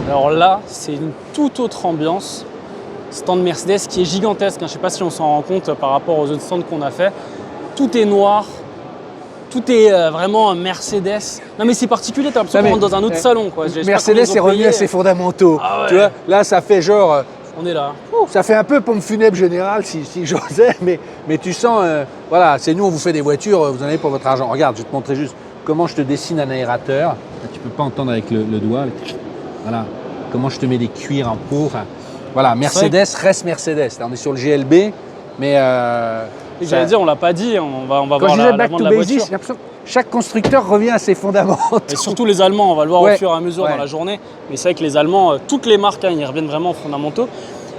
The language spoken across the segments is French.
Alors là, c'est une toute autre ambiance. Stand Mercedes qui est gigantesque. Je ne sais pas si on s'en rend compte par rapport aux autres stands qu'on a fait. Tout est noir. Tout est vraiment Mercedes. Non mais c'est particulier, t'as l'impression qu'on rentre dans un autre salon. Quoi. Mercedes est revenu à ses fondamentaux. Ah ouais. Tu vois, là, ça fait genre... On est là. Ça fait un peu pompe funèbre générale, si j'osais, mais tu sens... voilà, c'est nous, on vous fait des voitures, vous en avez pour votre argent. Regarde, je vais te montrer juste comment je te dessine un aérateur. Tu peux pas entendre avec le doigt. Voilà, comment je te mets des cuirs en peau. Enfin, voilà, Mercedes reste Mercedes. Là, on est sur le GLB, mais... J'allais dire, on l'a pas dit, on va Quand voir je disais back l'avant to de la basics, voiture. j'ai l'impression que chaque constructeur revient à ses fondamentaux. Et surtout les Allemands, on va le voir Ouais, au fur et à mesure ouais. dans la journée. Mais c'est vrai que les Allemands, toutes les marques, ils reviennent vraiment aux fondamentaux.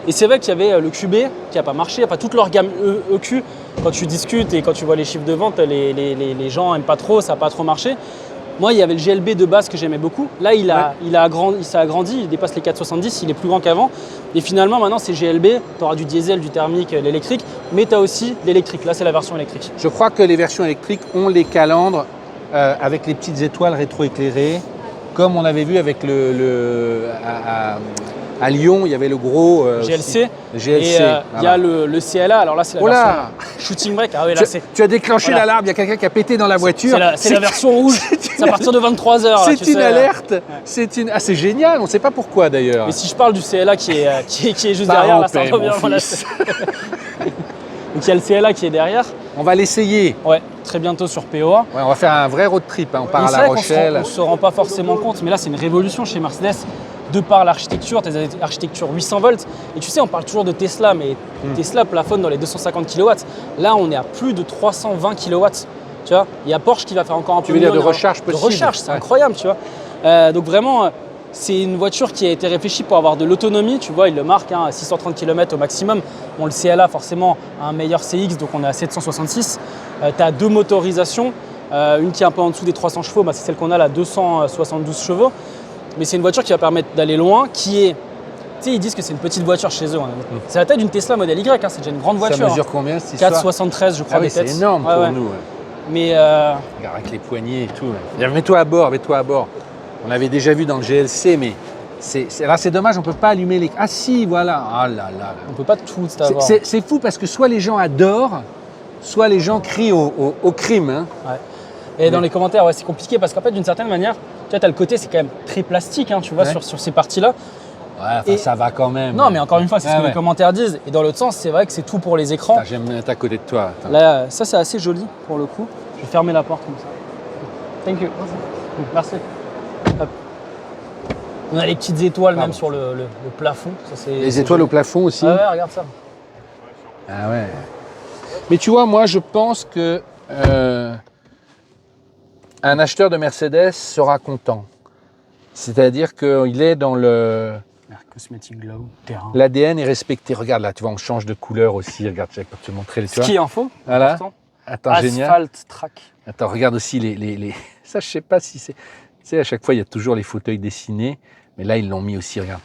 Et c'est vrai qu'il y avait le QB qui n'a pas marché, enfin toute leur gamme EQ. Quand tu discutes et quand tu vois les chiffres de vente, les gens n'aiment pas trop, ça n'a pas trop marché. Moi, il y avait le GLB de base que j'aimais beaucoup. Là, il s'est agrandi, il dépasse les 470, il est plus grand qu'avant. Et finalement, maintenant, c'est GLB. Tu auras du diesel, du thermique, l'électrique, mais tu as aussi l'électrique. Là, c'est la version électrique. Je crois que les versions électriques ont les calandres avec les petites étoiles rétroéclairées, comme on avait vu avec à Lyon, il y avait le gros GLC. GLC. Et il y a le CLA. Alors là, c'est la version shooting brake. Ah oui, là, tu as déclenché l'alarme, il y a quelqu'un qui a pété dans la voiture. C'est la version rouge. C'est à partir de 23h. C'est une alerte. Ouais. C'est génial, on ne sait pas pourquoi d'ailleurs. Mais si je parle du CLA qui est juste derrière, là, ça revient. Voilà. Donc il y a le CLA qui est derrière. On va l'essayer. Ouais, très bientôt sur POA. Ouais, on va faire un vrai road trip. On part à La Rochelle. On ne se rend pas forcément compte, mais là, c'est une révolution chez Mercedes. De par l'architecture, tes architectures 800 volts. Et tu sais, on parle toujours de Tesla, mais Tesla plafonne dans les 250 kW. Là, on est à plus de 320 kW. Tu vois, il y a Porsche qui va faire encore un peu mieux. Tu veux dire de recharge possible. De recharge, c'est incroyable, tu vois. Donc vraiment, c'est une voiture qui a été réfléchie pour avoir de l'autonomie. Tu vois, il le marque, à 630 km au maximum. Bon, le CLA, forcément, a un meilleur CX, donc on est à 766. Tu as deux motorisations. Une qui est un peu en dessous des 300 chevaux, c'est celle qu'on a là, 272 chevaux. Mais c'est une voiture qui va permettre d'aller loin, qui est... Tu sais, ils disent que c'est une petite voiture chez eux. C'est la taille d'une Tesla Model Y, c'est déjà une grande voiture. Ça mesure combien cette histoire ? 4,73 je crois. Oui, c'est énorme pour nous. Mais regarde, avec les poignées et tout. Mets-toi à bord, mets-toi à bord. On l'avait déjà vu dans le GLC, mais c'est dommage, on ne peut pas allumer les... Ah si, voilà. Ah là là. On ne peut pas tout avoir. C'est fou parce que soit les gens adorent, soit les gens crient au crime. Hein. Ouais. Et dans les commentaires, c'est compliqué parce qu'en fait, d'une certaine manière, tu vois, tu as le côté, c'est quand même très plastique, tu vois, sur ces parties-là. Ouais, ça va quand même. Non, mais encore une fois, c'est ce que les commentaires disent. Et dans l'autre sens, c'est vrai que c'est tout pour les écrans. J'aime être à côté de toi. Attends. Là, ça, c'est assez joli pour le coup. Je vais fermer la porte comme ça. Thank you. Merci. Hop. On a les petites étoiles même sur le plafond. Ça, les étoiles au plafond aussi. Ah ouais, regarde ça. Ah ouais. Mais tu vois, moi, je pense que un acheteur de Mercedes sera content. C'est-à-dire qu'il est dans le... Cosmetic Glow, terrain. L'ADN est respecté. Regarde là, tu vois, on change de couleur aussi. Regarde, je vais te montrer les toits. Ski info. Voilà. Important. Attends, Asphalt génial. track. Attends, regarde aussi les... Ça, je sais pas si c'est... Tu sais, à chaque fois, il y a toujours les fauteuils dessinés. Mais là, ils l'ont mis aussi, regarde.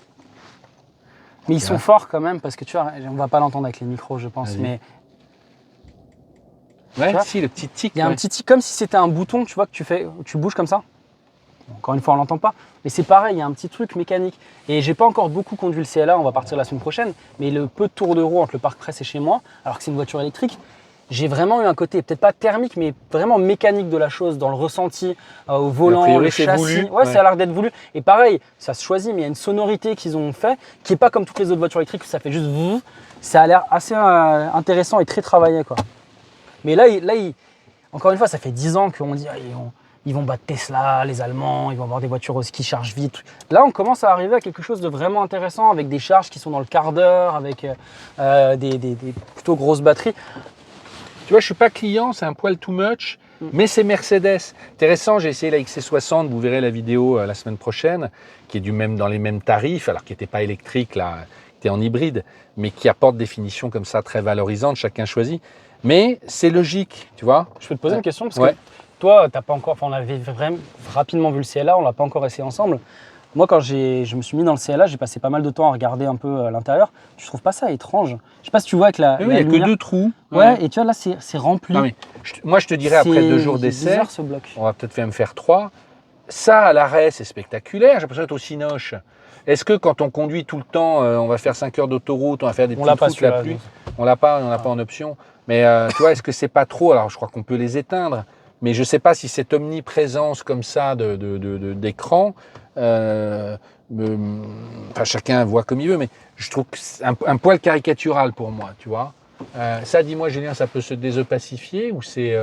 Mais ils sont forts quand même, parce que tu vois, on va pas l'entendre avec les micros, je pense, mais... Ouais, si, le petit tic. Il y a un petit tic, comme si c'était un bouton, tu vois, que tu bouges comme ça. Encore une fois, on l'entend pas. Mais c'est pareil, il y a un petit truc mécanique. Et j'ai pas encore beaucoup conduit le CLA, on va partir la semaine prochaine. Mais le peu de tours de roue entre le Parc Presse et chez moi, alors que c'est une voiture électrique, j'ai vraiment eu un côté, peut-être pas thermique, mais vraiment mécanique de la chose, dans le ressenti, au volant, le châssis. Voulu. Ouais, ça a l'air d'être voulu. Et pareil, ça se choisit, mais il y a une sonorité qu'ils ont fait, qui est pas comme toutes les autres voitures électriques, où ça fait juste... Ça a l'air assez intéressant et très travaillé, quoi. Mais là, encore une fois, ça fait 10 ans qu'on dit ils vont battre Tesla, les Allemands, ils vont avoir des voitures qui chargent vite. Là, on commence à arriver à quelque chose de vraiment intéressant avec des charges qui sont dans le quart d'heure, avec des plutôt grosses batteries. Tu vois, je ne suis pas client, c'est un poil too much, mais c'est Mercedes. Intéressant, j'ai essayé la XC60, vous verrez la vidéo la semaine prochaine, qui est dans les mêmes tarifs, alors qui n'était pas électrique, là, qui était en hybride, mais qui apporte des finitions comme ça très valorisantes, chacun choisit. Mais c'est logique, tu vois. Je peux te poser une question parce que toi, t'as pas encore. Enfin, on avait vraiment rapidement vu le CLA, on l'a pas encore essayé ensemble. Moi, quand je me suis mis dans le CLA, j'ai passé pas mal de temps à regarder un peu à l'intérieur. Tu trouves pas ça étrange? Je sais pas si tu vois avec la. Oui, il n'y a que 2 trous. Ouais, et tu vois là, c'est rempli. Non, mais moi, je te dirais après 2 jours d'essai, bizarre, ce bloc. on va peut-être me faire 3. ça, à l'arrêt, c'est spectaculaire. J'ai l'impression d'être au Cinoche. Est-ce que quand on conduit tout le temps, on va faire 5 heures d'autoroute, on va faire des petites routes la pluie, on l'a pas en option. Mais tu vois, est-ce que c'est pas trop? Alors, je crois qu'on peut les éteindre, mais je ne sais pas si cette omniprésence comme ça d'écran, chacun voit comme il veut, mais je trouve que c'est un poil caricatural pour moi, tu vois. Ça, dis-moi, Julien, ça peut se désopacifier ou c'est...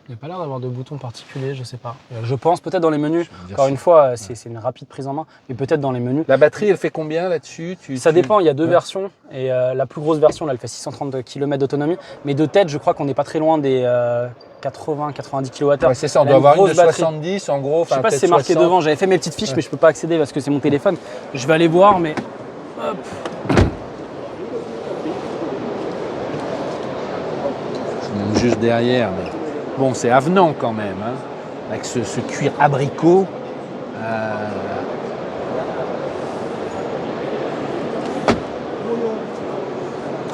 Il n'y a pas l'air d'avoir de boutons particuliers, je sais pas. Je pense peut-être dans les menus. Encore une fois, c'est une rapide prise en main, mais peut-être dans les menus. La batterie, elle fait combien là-dessus? Ça dépend, il y a deux versions. Et la plus grosse version, là, elle fait 630 km d'autonomie. Mais de tête, je crois qu'on n'est pas très loin des 80-90 kWh. Ouais, c'est ça, on doit avoir une de 70 en gros. Je sais pas si c'est marqué devant, j'avais fait mes petites fiches, mais je peux pas accéder parce que c'est mon téléphone. Je vais aller voir, mais... Hop. Juste derrière, mais bon, c'est avenant quand même, hein, avec ce cuir abricot.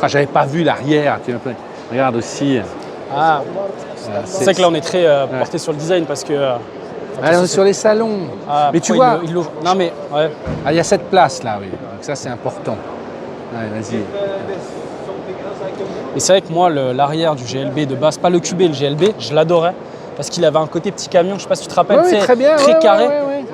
J'avais pas vu l'arrière. Regarde aussi. C'est vrai que là on est très porté sur le design parce que. On est sur les salons. Mais tu vois. Non mais ouais. Il y a cette place là, oui. Donc ça c'est important. Allez, vas-y. Et c'est vrai que moi, l'arrière du GLB de base, pas le QB, le GLB, je l'adorais parce qu'il avait un côté petit camion, je sais pas si tu te rappelles, oui, très carré.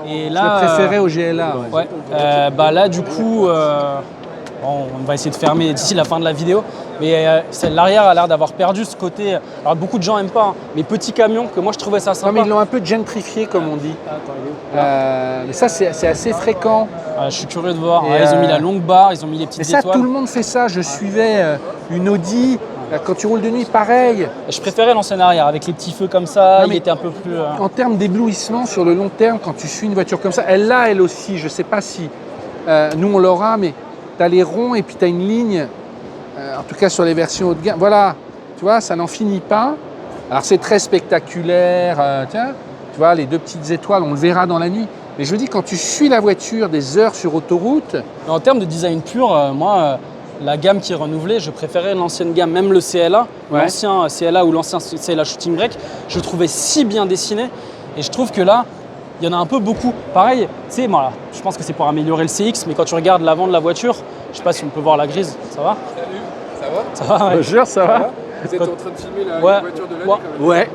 Et là, je le préférais au GLA. Là, du coup, on va essayer de fermer d'ici la fin de la vidéo. Mais l'arrière a l'air d'avoir perdu ce côté. Alors beaucoup de gens n'aiment pas, hein, mais petit camion, que moi je trouvais ça sympa. Non, mais ils l'ont un peu gentrifié, comme on dit. Mais ça, c'est assez fréquent. Je suis curieux de voir. Ils ont mis la longue barre, ils ont mis les petites étoiles. Mais ça, tout le monde fait ça. Je suivais une Audi. Quand tu roules de nuit, pareil. Je préférais l'ancien arrière, avec les petits feux comme ça. Il était un peu plus... En termes d'éblouissement, sur le long terme, quand tu suis une voiture comme ça, elle aussi. Je ne sais pas si nous, on l'aura, mais tu as les ronds et puis tu as une ligne. En tout cas, sur les versions haut de gamme. Voilà, tu vois, ça n'en finit pas. Alors, c'est très spectaculaire. Tiens, tu vois, les deux petites étoiles, on le verra dans la nuit. Mais je me dis, quand tu suis la voiture des heures sur autoroute... En termes de design pur, moi, la gamme qui est renouvelée, je préférais l'ancienne gamme, même le CLA, l'ancien CLA ou l'ancien CLA Shooting Brake, je trouvais si bien dessiné. Et je trouve que là, il y en a un peu beaucoup. Pareil, tu sais, moi, je pense que c'est pour améliorer le CX, mais quand tu regardes l'avant de la voiture, je sais pas si on peut voir la grise, ça va? Salut, ça va? Ça va, ouais. Je jure, ça va. Vous êtes en train de filmer la voiture de l'année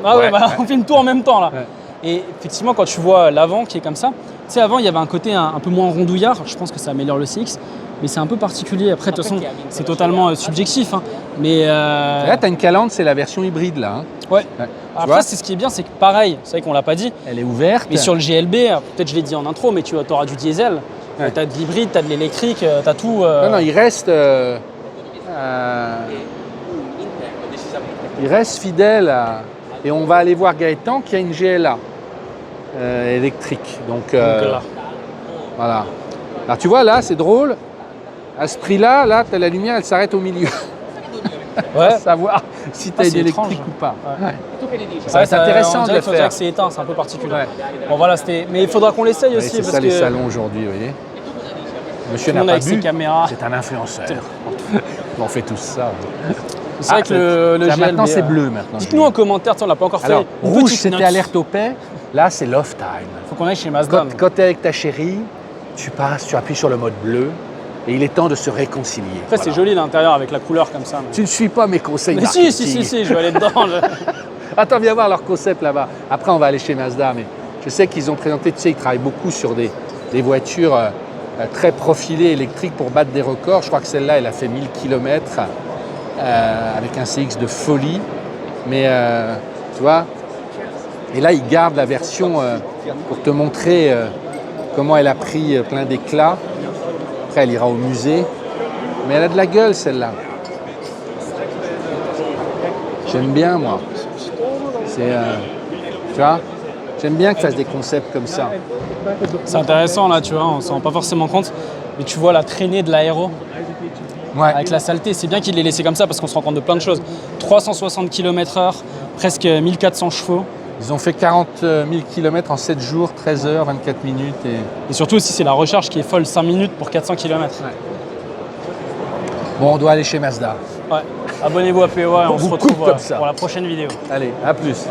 quand même. Ouais. On filme tout en même temps là. Ouais. Et effectivement, quand tu vois l'avant qui est comme ça, tu sais, avant il y avait un côté un peu moins rondouillard, je pense que ça améliore le CX, mais c'est un peu particulier. Après, de toute façon, c'est totalement subjectif. Hein. Mais là, tu as une Calandre, c'est la version hybride là. Hein. Ouais. Après, c'est ce qui est bien, c'est que pareil, c'est vrai qu'on l'a pas dit. Elle est ouverte. Mais sur le GLB, peut-être je l'ai dit en intro, mais tu auras du diesel. Ouais. Tu as de l'hybride, tu as de l'électrique, tu as tout. Non, il reste. Il reste fidèle à... Et on va aller voir Gaëtan qui a une GLA électrique. Donc là. Voilà. Alors tu vois, là, c'est drôle. À ce prix-là, là, tu as la lumière, elle s'arrête au milieu. Ouais. Savoir si tu as une électrique ou pas. Ouais. C'est intéressant de le faire. Que c'est éteint, c'est un peu particulier. Ouais. Bon, voilà, mais il faudra qu'on l'essaye aussi. C'est ça les salons aujourd'hui, vous voyez. Monsieur n'a pas bu, c'est un influenceur. On fait tous ça. C'est vrai que le GLB... Maintenant, c'est bleu. Maintenant. Dites-nous en commentaire, on ne l'a pas encore fait. Alors, rouge, c'était alerte au paix. Là, c'est love time. Il faut qu'on aille chez Mazda. Quand tu es avec ta chérie, tu passes, tu appuies sur le mode bleu. Et il est temps de se réconcilier. Après, c'est joli l'intérieur avec la couleur comme ça. Mais... Tu ne suis pas mes conseils marketing. Si, je vais aller dedans. Attends, viens voir leur concept là-bas. Après, on va aller chez Mazda. Mais je sais qu'ils ont présenté, tu sais, ils travaillent beaucoup sur des voitures très profilées électriques pour battre des records. Je crois que celle-là, elle a fait 1000 km avec un CX de folie. Mais tu vois, et là, ils gardent la version pour te montrer comment elle a pris plein d'éclat. Après, elle ira au musée. Mais elle a de la gueule, celle-là. J'aime bien, moi. Tu vois, j'aime bien que fasse des concepts comme ça. C'est intéressant, là, tu vois, on ne s'en rend pas forcément compte. Mais tu vois la traînée de l'aéro avec la saleté. C'est bien qu'il l'ait laissé comme ça parce qu'on se rend compte de plein de choses. 360 km/h, presque 1400 chevaux. Ils ont fait 40 000 km en 7 jours, 13 heures, 24 minutes. Et surtout aussi, c'est la recharge qui est folle, 5 minutes pour 400 km. Ouais. Bon, on doit aller chez Mazda. Ouais. Abonnez-vous à POA et on se retrouve pour la prochaine vidéo. Allez, à plus.